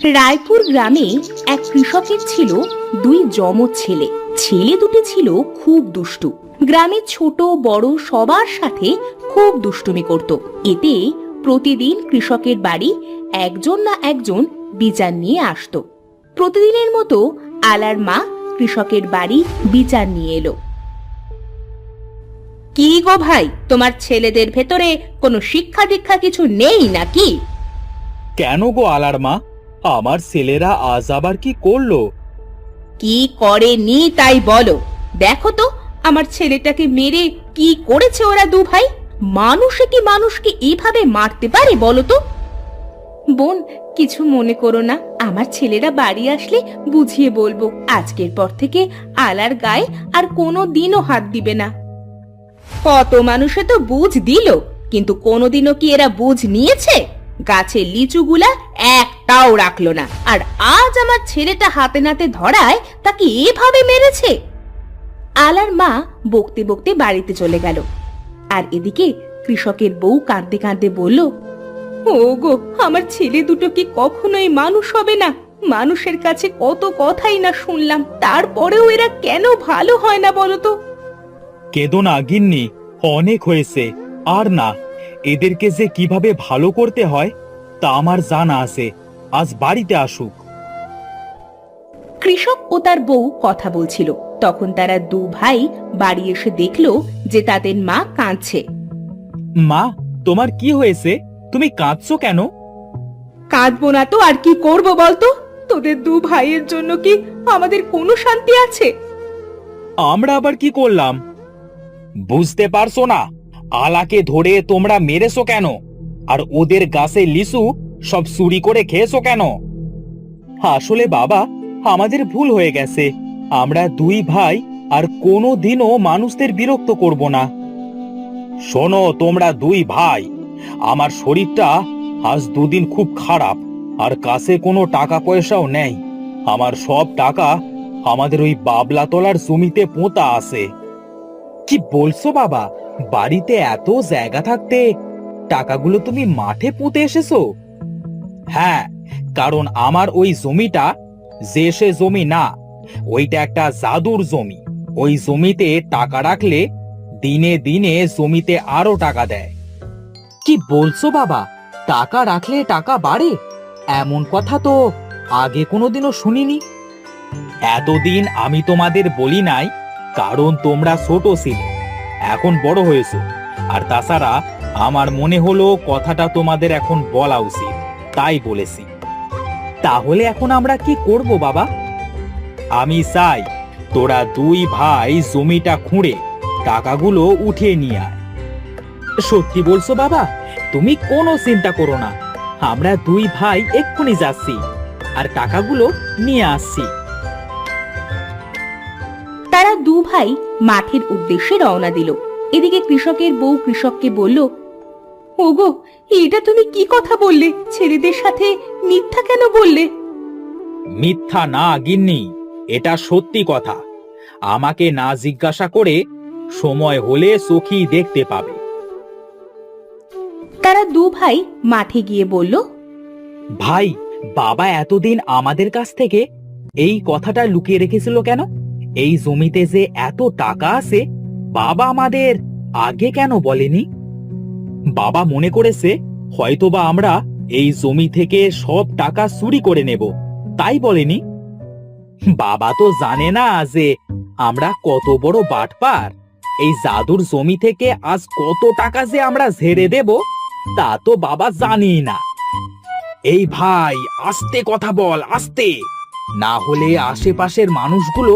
রায়পুর গ্রামে এক কৃষকের ছিল দুই যমজ ছেলে। ছেলে দুটি ছিল খুব দুষ্টু। গ্রামের ছোট বড় সবার সাথে খুব দুষ্টুমি করত। এতে প্রতিদিন কৃষকের বাড়ি একজন না একজন বিচার নিয়ে আসতো। প্রতিদিনের মতো আলার মা কৃষকের বাড়ি বিচার নিয়ে এলো। কি গো ভাই, তোমার ছেলেদের ভেতরে কোনো শিক্ষা দীক্ষা কিছু নেই নাকি? কেন গো আলার মা, আমার ছেলেরা আজ আবার কি করলো? কি করেনি তাই বলো। দেখো তো আমার ছেলেটাকে মেরে কি করেছে ওরা দু ভাই। মানুষে কি মানুষকে এইভাবে মারতে পারে বলো তো? বোন, কিছু মনে করো না, আমার ছেলেরা বাড়ি আসলে বুঝিয়ে বলবো। আজকের পর থেকে আলার গায়ে আর কোনো দিনও হাত দিবে না। কত মানুষে তো বুঝ দিল, কিন্তু কোনোদিনও কি এরা বুঝ নিয়েছে? গাছের লিচুগুলা একটাও রাখলো না, আর আজ আমার ছেলেটা হাতে নাতে ধরায় তাকে এভাবে মেরেছে। আলার মা বকতে বকতে বাড়িতে চলে গেল। আর এদিকে কৃষকের বউ কাঁদতে কাঁদতে বলল, ওগো, আমার ছেলে দুটো কি কখনোই মানুষ হবে না? মানুষের কাছে কত কথাই না শুনলাম, তারপরেও এরা কেন ভালো হয় না বলো তো? কেঁদো না গিন্নি, অনেক হয়েছে। আর না, এদেরকে যে কিভাবে ভালো করতে হয় তা আমার জানা আছে। আজ বাড়িতে আসুক। কৃষক ও তার বউ কথা বলছিল, তখন তারা দু ভাই বাড়ি এসে দেখলো যে তাদের মা কাঁদছে। মা, তোমার কি হয়েছে? তুমি কাঁদছো কেন? কাঁদবো না তো আর কি করব বলতো? তোদের দু ভাইয়ের জন্য কি আমাদের কোনো শান্তি আছে? আমরা আবার কি করলাম? বুঝতে পারছো না? আলাকে ধরে তোমরা মেরেছো কেন? আর ওদের গাছে লিচু সব চুরি করে খেয়েছো কেন? আসলে বাবা, আমাদের ভুল হয়ে গেছে। আমরা দুই ভাই আর কোনো দিনও মানুষদের বিরক্ত করব না। শোনো তোমরা দুই ভাই, আমার শরীরটা আজ দুদিন খুব খারাপ, আর কাছে কোনো টাকা পয়সাও নেই। আমার সব টাকা আমাদের ওই বাবলাতলার জমিতে পোঁতা আছে। কি বলছো বাবা? বাড়িতে এত জায়গা থাকতে টাকাগুলো তুমি মাঠে পুঁতে এসেছো? হ্যাঁ, কারণ আমার ওই জমিটা যে সে জমি না, ওইটা একটা জাদুর জমি। ওই জমিতে টাকা রাখলে দিনে দিনে জমিতে আরো টাকা দেয়। কি বলছো বাবা? টাকা রাখলে টাকা বাড়ে? এমন কথা তো আগে কোনোদিনও শুনিনি। এতদিন আমি তোমাদের বলি নাই, কারণ তোমরা ছোট ছিলে। এখন বড় হয়েছো, আর তাছাড়া আমার মনে হলো কথাটা তোমাদের এখন বলা উচিত, তাই বলেছি। তাহলে এখন আমরা কি করব বাবা? আমি চাই তোরা দুই ভাই জমিটা খুঁড়ে টাকাগুলো উঠিয়ে নিয়ে আয়। সত্যি বলছো বাবা? তুমি কোনো চিন্তা করো না, আমরা দুই ভাই এক্ষুনি যাচ্ছি আর টাকাগুলো নিয়ে আসছি। তারা দু ভাই মাঠের উদ্দেশ্যে রওনা দিল। এদিকে কৃষকের বউ কৃষককে বলল, ওগো, এটা তুমি কি কথা বললে? ছেলেদের সাথে মিথ্যা কেন বললে? মিথ্যা না গিন্নি, এটা সত্যি কথা। আমাকে না জিজ্ঞাসা করে সময় হলে সখী দেখতে পাবে। তারা দু ভাই মাঠে গিয়ে বলল, ভাই, বাবা এতদিন আমাদের কাছ থেকে এই কথাটা লুকিয়ে রেখেছিল কেন? এই জমিতে যে এত টাকা আছে, বাবা আমাদের আগে কেন বলেনি? বাবা মনে করেছে হয়তোবা আমরা এই জমি থেকে সব টাকা চুরি করে নেব, তাই বলেনি। বাবা তো জানে না যে আমরা কত বড় বাটপার। এই জাদুর জমি থেকে আজ কত টাকা যে আমরা ঝেড়ে দেব তা তো বাবা জানি না। এই ভাই, আস্তে কথা বল, আস্তে, না হলে আশেপাশের মানুষগুলো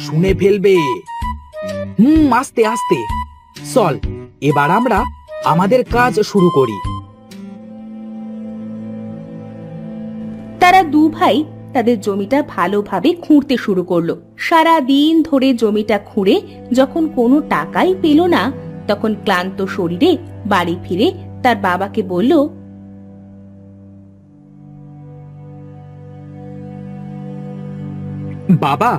শুনে ফেলবে। আস্তে আস্তে চল, এবার আমরা আমাদের কাজ শুরু করি। তারা দু ভাই তাদের জমিটা ভালোভাবে খুঁড়তে শুরু করলো। সারা দিন ধরে জমিটা খুঁড়ে যখন কোনো টাকাই পেল না, তখন ক্লান্ত শরীরে বাড়ি ফিরে তার বাবাকে বলল, বাবা,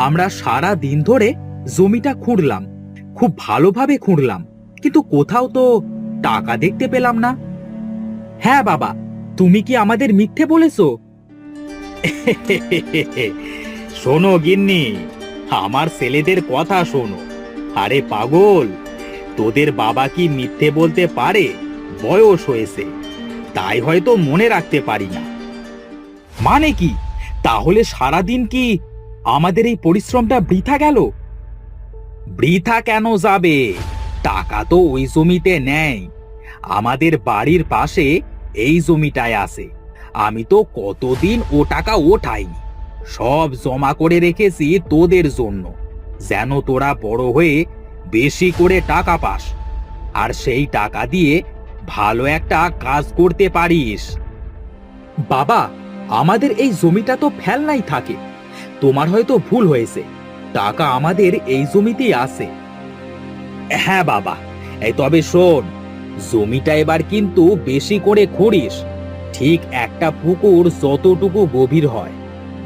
আমরা সারা দিন ধরে জমিটা খুঁড়লাম, খুব ভালোভাবে খুঁড়লাম, কিন্তু কোথাও তো টাকা দেখতে পেলাম না। হ্যাঁ বাবা, তুমি কি আমাদের মিথ্যে বলেছো? শোনো গিন্নি, আমার ছেলেদের কথা শোনো। আরে পাগল, তোদের বাবা কি মিথ্যে বলতে পারে? বয়স হয়েছে, তাই হয়তো মনে রাখতে পারি না। মানে কি? তাহলে সারাদিন কি আমাদের এই পরিশ্রমটা বৃথা গেল? বৃথা কেন যাবে? টাকা তো ওই জমিতে নেই, আমাদের বাড়ির পাশে এই জমিটায় আছে। আমি তো কতদিন ও টাকা ওঠাইনি, সব জমা করে রেখেছি তোদের জন্য, যেন তোরা বড় হয়ে বেশি করে টাকা পাস, আর সেই টাকা দিয়ে ভালো একটা কাজ করতে পারিস। বাবা, আমাদের এই জমিটা তো ফেলনাই থাকে, তোমার হয়তো ভুল হয়েছে, টাকা আমাদের এই জমিতেই আছে। হ্যাঁ বাবা, এই তবে শোন, জমিটা এবার কিন্তু বেশি করে খুঁড়িস, ঠিক একটা পুকুর যতটুকু গভীর হয়,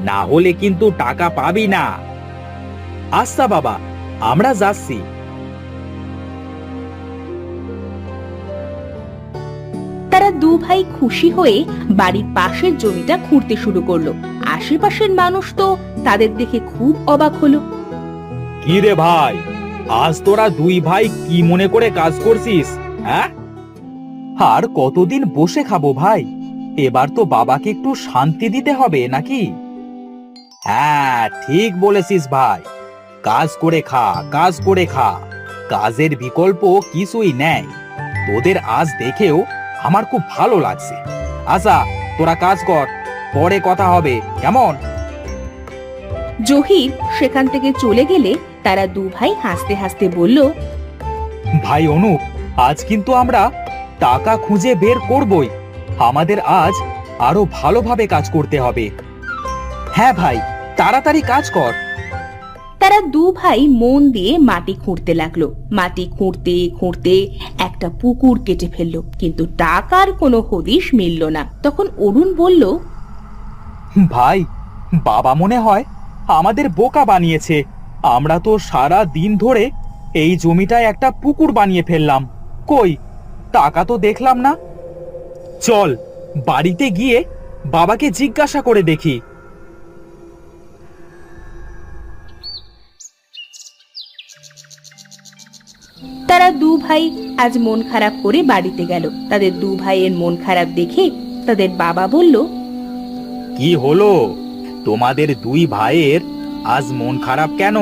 না হলে কিন্তু টাকা পাবি না। আচ্ছা বাবা, আমরা যাচ্ছি। তারা দু ভাই খুশি হয়ে বাড়ির পাশের জমিটা খুঁড়তে শুরু করলো। আশেপাশের মানুষ তো তাদের দেখে খুব অবাক হলো। কি রে ভাই, আজ তোরা দুই ভাই কি মনে করে কাজ করছিস? হ্যাঁ, আর কতদিন বসে খাবো ভাই? এবার তো বাবাকে একটু শান্তি দিতে হবে নাকি? হ্যাঁ, ঠিক বলেছিস ভাই, কাজ করে খা, কাজ করে খা, কাজের বিকল্প কিছুই নেই। তোদের আজ দেখেও আমার খুব ভালো লাগছে। আচ্ছা, তোরা কাজ কর, পরে কথা হবে, কেমন? জহির সেখান থেকে চলে গেলে তারা দু ভাই হাসতে হাসতে বলল, ভাই অনুপ, আজ কিন্তু আমরা টাকা খুঁজে বের করবই। আমাদের আজ আরো ভালোভাবে কাজ করতে হবে। হ্যাঁ ভাই, তাড়াতাড়ি কাজ কর। তারা দু ভাই মন দিয়ে মাটি খুঁড়তে লাগলো। মাটি খুঁড়তে খুঁড়তে একটা পুকুর কেটে ফেললো, কিন্তু টাকার কোনো হদিশ মিলল না। তখন অরুণ বলল, ভাই, বাবা মনে হয় আমাদের বোকা বানিয়েছে। আমরা তো সারা দিন ধরে এই জমিটায় একটা পুকুর বানিয়ে ফেললাম, কই টাকা তো দেখলাম না। চল বাড়িতে গিয়ে বাবাকে জিজ্ঞাসা করে দেখি। তারা দু ভাই আজ মন খারাপ করে বাড়িতে গেল। তাদের দু ভাইয়ের মন খারাপ দেখে তাদের বাবা বলল, কি হলো তোমাদের দুই ভাইয়ের আজ মন খারাপ কেন?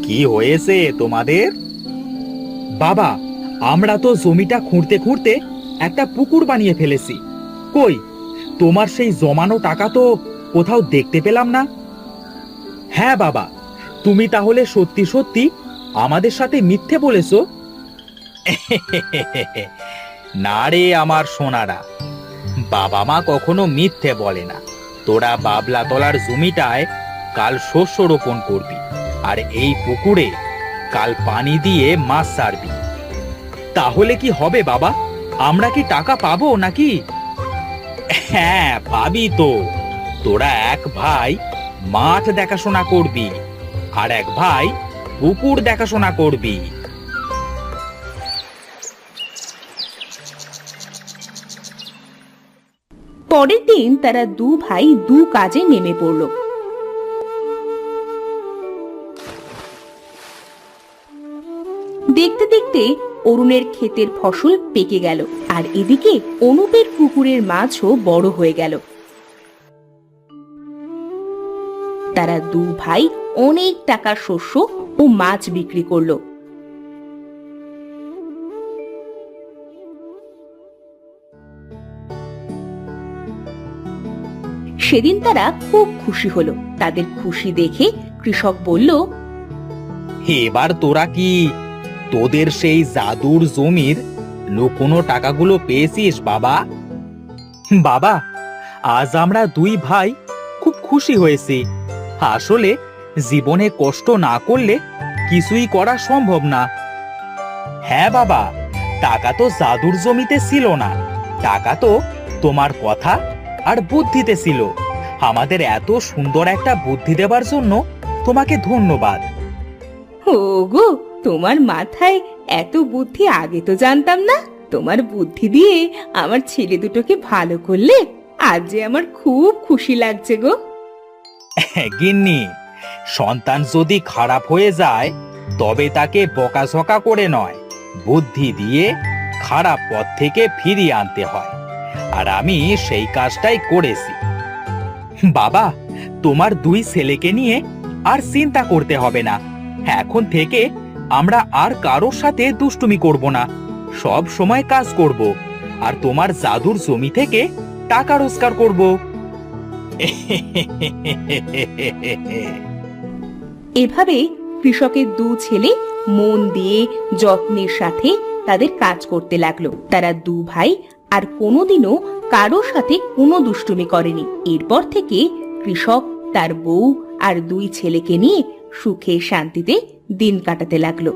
কি হয়েছে তোমাদের? বাবা, আমরা তো জমিটা খুঁড়তে খুঁড়তে একটা পুকুর বানিয়ে ফেলেছি, কই তোমার সেই জমানো টাকা তো কোথাও দেখতে পেলাম না। হ্যাঁ বাবা, তুমি তাহলে সত্যি সত্যি আমাদের সাথে মিথ্যে বলেছো? না রে আমার সোনারা, বাবা মা কখনো মিথ্যে বলে না। তোরা বাবলা তলার জমিটায় কাল শস্য রোপণ করবি, আর এই পুকুরে কাল পানি দিয়ে মাছ ছাড়বি। তাহলে কি হবে বাবা? আমরা কি টাকা পাবো নাকি? হ্যাঁ, পাবি তো। তোরা এক ভাই মাঠ দেখাশোনা করবি, আর এক ভাই পুকুর দেখাশোনা করবি। পরের দিন তারা দু ভাই দু কাজে নেমে পড়ল। দেখতে দেখতে অরুণের ক্ষেতের ফসল পেকে গেল, আর এদিকে অনুপের পুকুরের মাছও বড় হয়ে গেল। তারা দু ভাই অনেক টাকার শস্য ও মাছ বিক্রি করলো। সেদিন তারা খুব খুশি হলো। তাদের খুশি দেখে কৃষক বলল, এবার তোরা কি তোদের সেই জাদুর জমির লুকোনো টাকাগুলো পেয়েছিস বাবা? বাবা, আজ আমরা দুই ভাই খুব খুশি হয়েছি। আসলে জীবনে কষ্ট না করলে কিছুই করা সম্ভব না। হ্যাঁ বাবা, টাকা তো জাদুর জমিতে ছিল না, টাকা তো তোমার কথা আর বুদ্ধিতে ছিল। আমাদের এত সুন্দর একটা বুদ্ধি দেবার জন্য তোমাকে ধন্যবাদ। ওগো, তোমার মাথায় এত বুদ্ধি আগে তো জানতাম না। তোমার বুদ্ধি দিয়ে আমার ছেলে দুটোকে ভালো করলে, আজ যে আমার খুব খুশি লাগছে গো। গিন্নি, সন্তান যদি খারাপ হয়ে যায় তবে তাকে বকাঝকা করে নয়, বুদ্ধি দিয়ে খারাপ পথ থেকে ফিরিয়ে আনতে হয়। আর আমি সেই কাজটাই করেছি। বাবা, তোমার দুই ছেলেকে নিয়ে আর চিন্তা করতে হবে না। এখন থেকে আমরা আর কারোর সাথে দুষ্টুমি করব না, সব সময় কাজ করব আর তোমার জাদুর জমি থেকে টাকা রোজগার করব। এভাবে কৃষকের দু ছেলে মন দিয়ে যত্নের সাথে তাদের কাজ করতে লাগলো। তারা দু ভাই আর কোনোদিনও কারোর সাথে কোনো দুষ্টুমি করেনি। এরপর থেকে কৃষক তার বউ আর দুই ছেলেকে নিয়ে সুখে শান্তিতে দিন কাটাতে লাগলো।